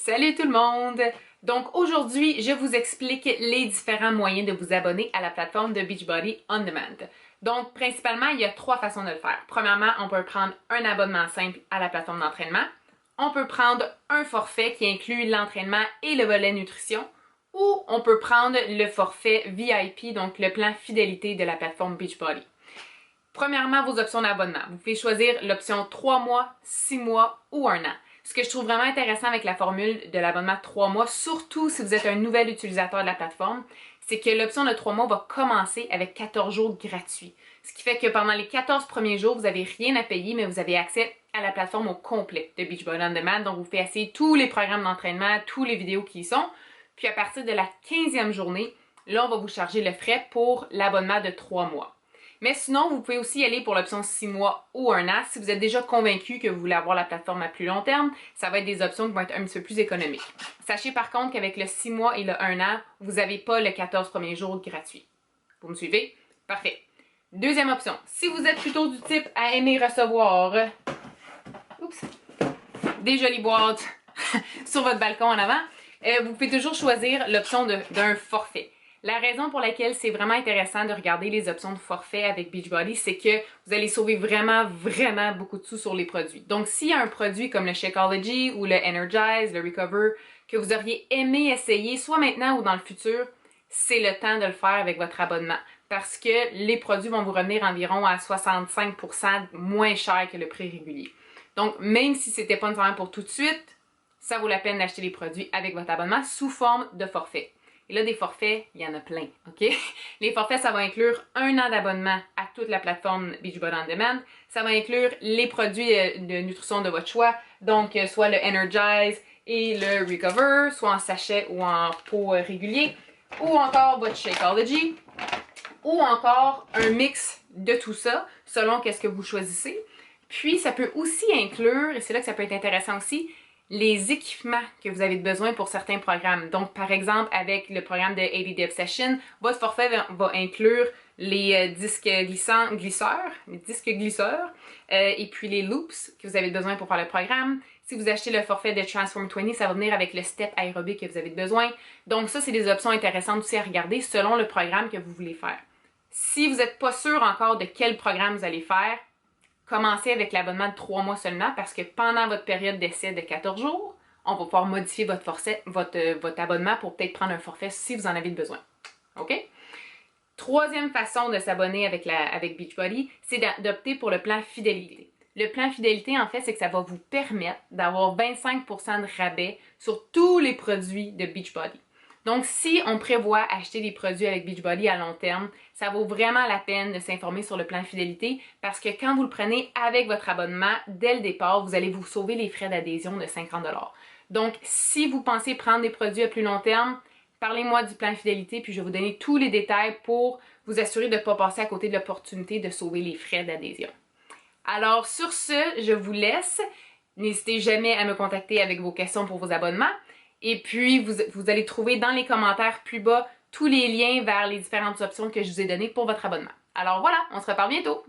Salut tout le monde! Donc aujourd'hui, je vous explique les différents moyens de vous abonner à la plateforme de Beachbody On Demand. Donc principalement, il y a trois façons de le faire. Premièrement, on peut prendre un abonnement simple à la plateforme d'entraînement. On peut prendre un forfait qui inclut l'entraînement et le volet nutrition. Ou on peut prendre le forfait VIP, donc le plan fidélité de la plateforme Beachbody. Premièrement, vos options d'abonnement. Vous pouvez choisir l'option 3 mois, 6 mois ou 1 an. Ce que je trouve vraiment intéressant avec la formule de l'abonnement 3 mois, surtout si vous êtes un nouvel utilisateur de la plateforme, c'est que l'option de 3 mois va commencer avec 14 jours gratuits. Ce qui fait que pendant les 14 premiers jours, vous n'avez rien à payer, mais vous avez accès à la plateforme au complet de Beachbody On Demand. Donc, vous pouvez essayer tous les programmes d'entraînement, toutes les vidéos qui y sont. Puis à partir de la 15e journée, là, on va vous charger le frais pour l'abonnement de 3 mois. Mais sinon, vous pouvez aussi aller pour l'option 6 mois ou 1 an. Si vous êtes déjà convaincu que vous voulez avoir la plateforme à plus long terme, ça va être des options qui vont être un petit peu plus économiques. Sachez par contre qu'avec le 6 mois et le 1 an, vous n'avez pas le 14 premiers jours gratuit. Vous me suivez? Parfait. Deuxième option, si vous êtes plutôt du type à aimer recevoir des jolies boîtes sur votre balcon en avant, vous pouvez toujours choisir l'option d'un forfait. La raison pour laquelle c'est vraiment intéressant de regarder les options de forfait avec Beachbody, c'est que vous allez sauver vraiment beaucoup de sous sur les produits. Donc, s'il y a un produit comme le Shakeology ou le Energize, le Recover, que vous auriez aimé essayer, soit maintenant ou dans le futur, c'est le temps de le faire avec votre abonnement. Parce que les produits vont vous revenir environ à 65% moins cher que le prix régulier. Donc, même si c'était pas nécessairement pour tout de suite, ça vaut la peine d'acheter les produits avec votre abonnement sous forme de forfait. Et là, des forfaits, il y en a plein, OK? Les forfaits, ça va inclure 1 an d'abonnement à toute la plateforme Beachbody On Demand. Ça va inclure les produits de nutrition de votre choix, donc soit le Energize et le Recover, soit en sachet ou en pot régulier, ou encore votre Shakeology, ou encore un mix de tout ça, selon qu'est-ce que vous choisissez. Puis, ça peut aussi inclure, et c'est là que ça peut être intéressant aussi, les équipements que vous avez besoin pour certains programmes. Donc, par exemple, avec le programme de 80 Day Obsession, votre forfait va inclure les disques glisseurs, et puis les loops que vous avez besoin pour faire le programme. Si vous achetez le forfait de Transform 20, ça va venir avec le step aérobic que vous avez besoin. Donc ça, c'est des options intéressantes aussi à regarder selon le programme que vous voulez faire. Si vous n'êtes pas sûr encore de quel programme vous allez faire, commencez avec l'abonnement de 3 mois seulement parce que pendant votre période d'essai de 14 jours, on va pouvoir modifier votre abonnement pour peut-être prendre un forfait si vous en avez besoin. OK? Troisième façon de s'abonner avec Beachbody, c'est d'opter pour le plan fidélité. Le plan fidélité, en fait, c'est que ça va vous permettre d'avoir 25% de rabais sur tous les produits de Beachbody. Donc, si on prévoit acheter des produits avec Beachbody à long terme, ça vaut vraiment la peine de s'informer sur le plan fidélité parce que quand vous le prenez avec votre abonnement, dès le départ, vous allez vous sauver les frais d'adhésion de 50 $. Donc, si vous pensez prendre des produits à plus long terme, parlez-moi du plan fidélité puis je vais vous donner tous les détails pour vous assurer de ne pas passer à côté de l'opportunité de sauver les frais d'adhésion. Alors, sur ce, je vous laisse. N'hésitez jamais à me contacter avec vos questions pour vos abonnements. Et puis, vous allez trouver dans les commentaires plus bas tous les liens vers les différentes options que je vous ai données pour votre abonnement. Alors voilà, on se reparle bientôt!